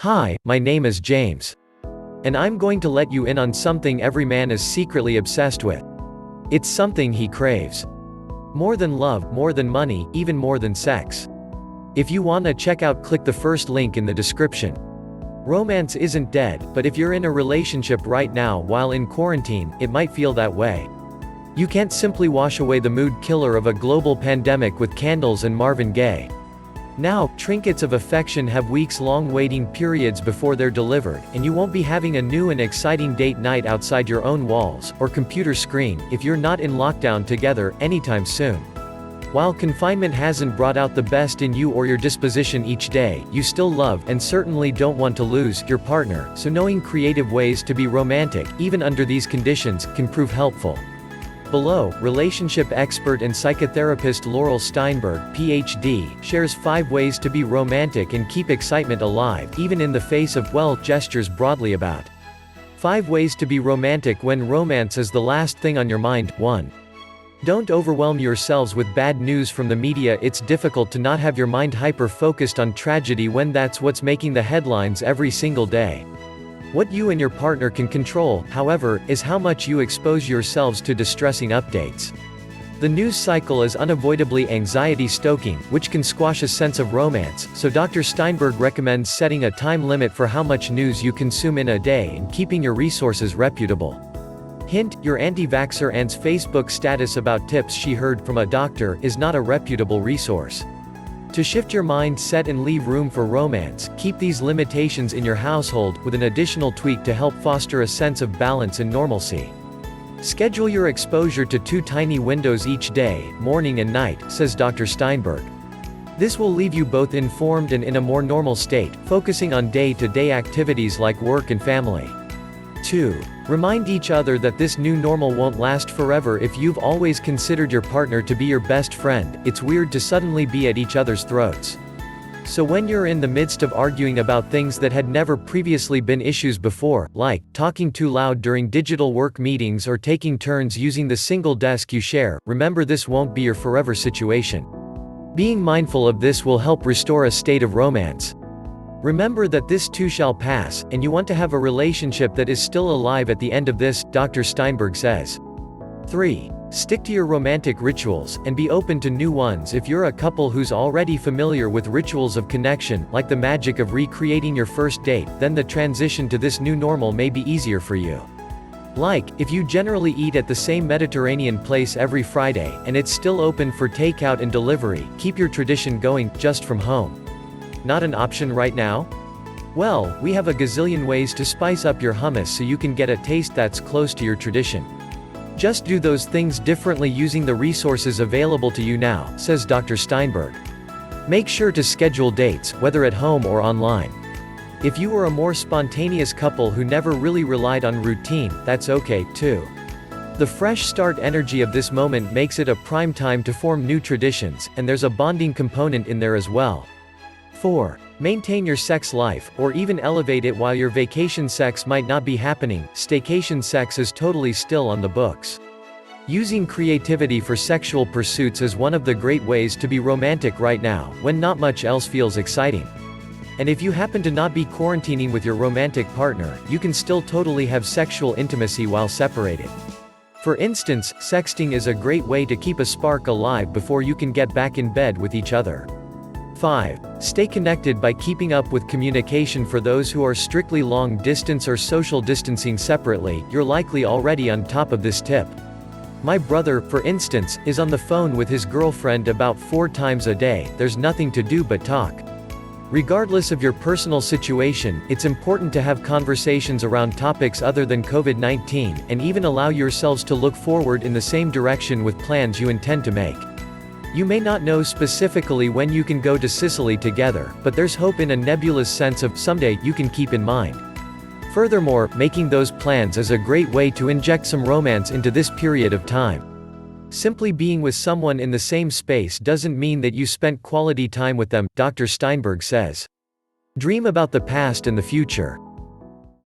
Hi, my name is James. And I'm going to let you in on something every man is secretly obsessed with. It's something he craves. More than love, more than money, even more than sex. If you wanna check out, click the first link in the description. Romance isn't dead, but if you're in a relationship right now while in quarantine, it might feel that way. You can't simply wash away the mood killer of a global pandemic with candles and Marvin Gaye. Now, trinkets of affection have weeks-long waiting periods before they're delivered, and you won't be having a new and exciting date night outside your own walls, or computer screen, if you're not in lockdown together, anytime soon. While confinement hasn't brought out the best in you or your disposition each day, you still love, and certainly don't want to lose, your partner, so knowing creative ways to be romantic, even under these conditions, can prove helpful. Below, relationship expert and psychotherapist Laurel Steinberg, PhD, shares 5 ways to be romantic and keep excitement alive, even in the face of, well, gestures broadly about. 5 ways to be romantic when romance is the last thing on your mind. 1. Don't overwhelm yourselves with bad news from the media. It's difficult to not have your mind hyper-focused on tragedy when that's what's making the headlines every single day. What you and your partner can control, however, is how much you expose yourselves to distressing updates. The news cycle is unavoidably anxiety-stoking, which can squash a sense of romance, so Dr. Steinberg recommends setting a time limit for how much news you consume in a day and keeping your resources reputable. Hint, your anti-vaxxer aunt's Facebook status about tips she heard from a doctor is not a reputable resource. To shift your mindset and leave room for romance, keep these limitations in your household, with an additional tweak to help foster a sense of balance and normalcy. Schedule your exposure to 2 tiny windows each day, morning and night, says Dr. Steinberg. This will leave you both informed and in a more normal state, focusing on day-to-day activities like work and family. 2. Remind each other that this new normal won't last forever. If you've always considered your partner to be your best friend, it's weird to suddenly be at each other's throats. So when you're in the midst of arguing about things that had never previously been issues before, like talking too loud during digital work meetings or taking turns using the single desk you share, remember this won't be your forever situation. Being mindful of this will help restore a state of romance. Remember that this too shall pass, and you want to have a relationship that is still alive at the end of this, Dr. Steinberg says. 3. Stick to your romantic rituals, and be open to new ones. If you're a couple who's already familiar with rituals of connection, like the magic of recreating your first date, then the transition to this new normal may be easier for you. Like, if you generally eat at the same Mediterranean place every Friday, and it's still open for takeout and delivery, keep your tradition going, just from home. Not an option right now? Well, we have a gazillion ways to spice up your hummus so you can get a taste that's close to your tradition. Just do those things differently using the resources available to you now, says Dr. Steinberg. Make sure to schedule dates, whether at home or online. If you are a more spontaneous couple who never really relied on routine, that's okay, too. The fresh start energy of this moment makes it a prime time to form new traditions, and there's a bonding component in there as well. 4. Maintain your sex life, or even elevate it. While your vacation sex might not be happening, staycation sex is totally still on the books. Using creativity for sexual pursuits is one of the great ways to be romantic right now, when not much else feels exciting. And if you happen to not be quarantining with your romantic partner, you can still totally have sexual intimacy while separated. For instance, sexting is a great way to keep a spark alive before you can get back in bed with each other. 5. Stay connected by keeping up with communication. For those who are strictly long distance or social distancing separately, you're likely already on top of this tip. My brother, for instance, is on the phone with his girlfriend about 4 times a day. There's nothing to do but talk. Regardless of your personal situation, it's important to have conversations around topics other than COVID-19, and even allow yourselves to look forward in the same direction with plans you intend to make. You may not know specifically when you can go to Sicily together, but there's hope in a nebulous sense of someday you can keep in mind. Furthermore, making those plans is a great way to inject some romance into this period of time. Simply being with someone in the same space doesn't mean that you spent quality time with them, Dr. Steinberg says. Dream about the past and the future.